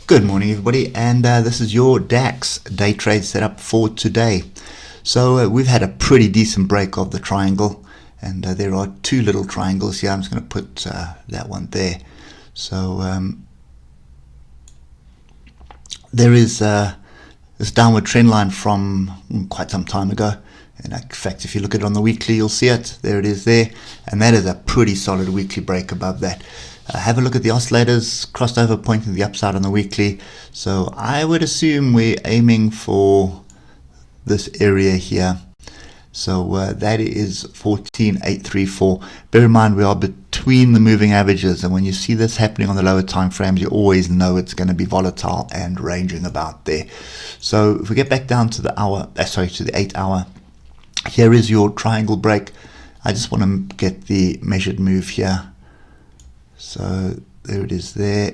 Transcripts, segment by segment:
Good morning, everybody, and this is your DAX day trade setup for today. So we've had a pretty decent break of the triangle, and there are two little triangles here. I'm just going to put that one there. So there is this downward trend line from quite some time ago. And in fact, if you look at it on the weekly, you'll see it. There it is there. And that is a pretty solid weekly break above that. Have a look at the oscillators, crossed over pointing the upside on the weekly. So I would assume we're aiming for this area here. So that is 14,834. Bear in mind we are between the moving averages, and when you see this happening on the lower time frames, you always know it's going to be volatile and ranging about there. So if we get back down to the hour, to the 8 hour, here is your triangle break. I just want to get the measured move here. So there it is there.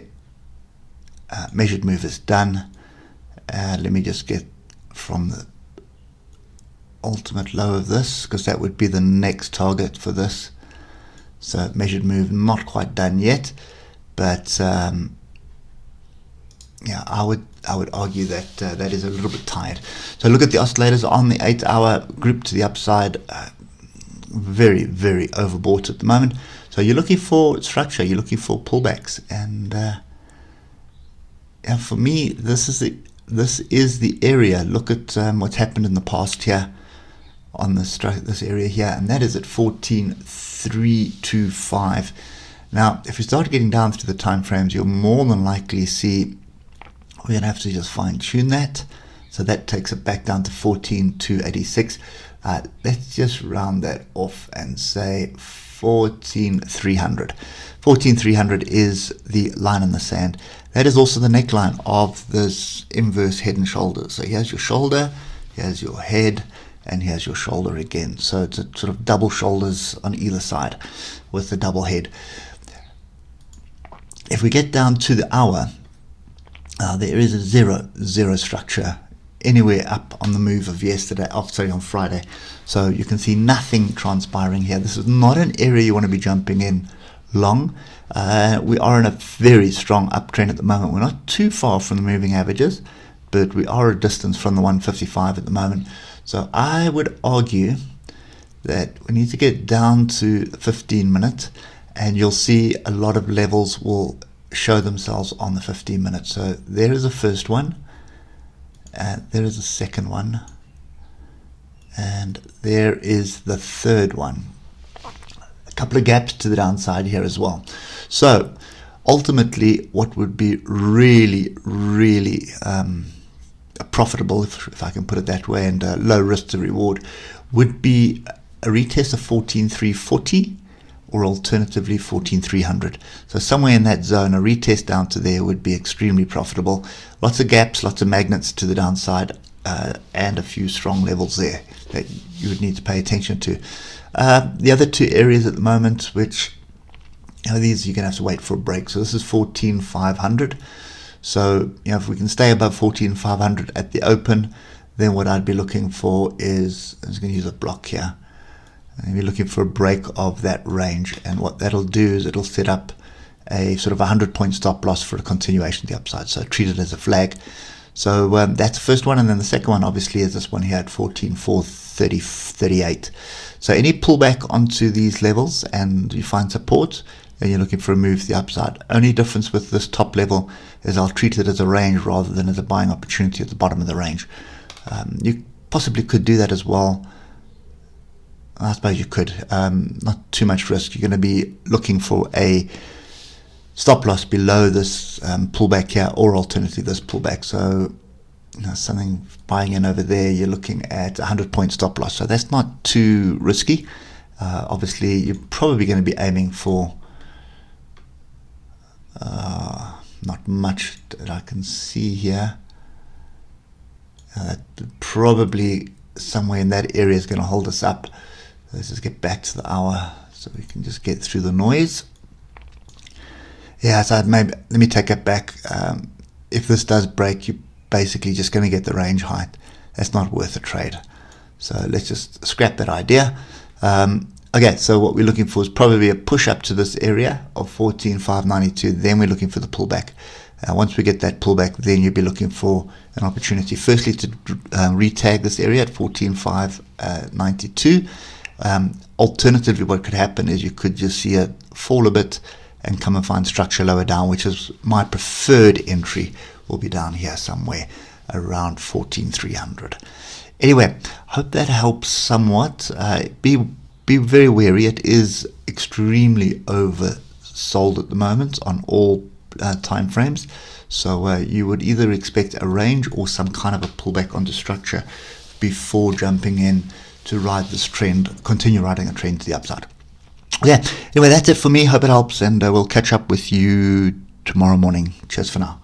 Measured move is done. Let me just get from the ultimate low of this, because that would be the next target for this. So measured move not quite done yet, but yeah, I would argue that that is a little bit tired. So look at the oscillators on the 8 hour group to the upside. Very, very overbought at the moment. So you're looking for structure, you're looking for pullbacks, and for me, this is the area. Look at what's happened in the past here on this area here, and that is at 14,325. Now, if we start getting down through the time frames, you'll more than likely see we're gonna have to just fine tune that. So that takes it back down to 14,286. Let's just round that off and say 14,300. 14,300 is the line in the sand. That is also the neckline of this inverse head and shoulders. So here's your shoulder, here's your head, and here's your shoulder again. So it's a sort of double shoulders on either side with the double head. If we get down to the hour, there is a zero structure anywhere up on the move of yesterday, on Friday. So you can see nothing transpiring here. This is not an area you want to be jumping in long. We are in a very strong uptrend at the moment. We're not too far from the moving averages, but we are a distance from the 155 at the moment. So I would argue that we need to get down to the 15 minute, and you'll see a lot of levels will show themselves on the 15 minutes. So there is a first one. There is a second one, and there is the third one. A couple of gaps to the downside here as well. So ultimately, what would be really profitable, if I can put it that way, and low risk to reward, would be a retest of 14,340, or alternatively 14,300. So somewhere in that zone, a retest down to there would be extremely profitable. Lots of gaps, lots of magnets to the downside, and a few strong levels there that you would need to pay attention to. The other two areas at the moment, which these you're going to have to wait for a break. So this is 14,500. So if we can stay above 14,500 at the open, then what I'd be looking for is, I'm just going to use a block here. And you're looking for a break of that range, and what that'll do is it'll set up a sort of 100-point stop loss for a continuation of the upside. So treat it as a flag. So that's the first one, and then the second one obviously is this one here at 14,438. So any pullback onto these levels and you find support, then you're looking for a move to the upside. Only difference with this top level is I'll treat it as a range rather than as a buying opportunity at the bottom of the range. You possibly could do that as well. I suppose you could. Not too much risk. You're going to be looking for a stop loss below this pullback here, or alternatively this pullback. So something buying in over there, you're looking at 100-point stop loss. So that's not too risky. Obviously, you're probably going to be aiming for not much that I can see here. Probably somewhere in that area is going to hold us up. Let's just get back to the hour so we can just get through the noise. Yeah, so maybe let me take it back. If this does break, you're basically just going to get the range height. That's not worth a trade. So let's just scrap that idea. Okay, so what we're looking for is probably a push up to this area of 14,592. Then we're looking for the pullback. Once we get that pullback, then you'll be looking for an opportunity, firstly to retag this area at 14,592. Alternatively, what could happen is you could just see it fall a bit and come and find structure lower down, which is my preferred entry, will be down here somewhere around 14,300. Anyway, hope that helps somewhat. Be very wary. It is extremely oversold at the moment on all time frames. So you would either expect a range or some kind of a pullback onto structure before jumping in to ride this trend, continue riding a trend to the upside. Yeah, anyway, that's it for me. Hope it helps, and we'll catch up with you tomorrow morning. Cheers for now.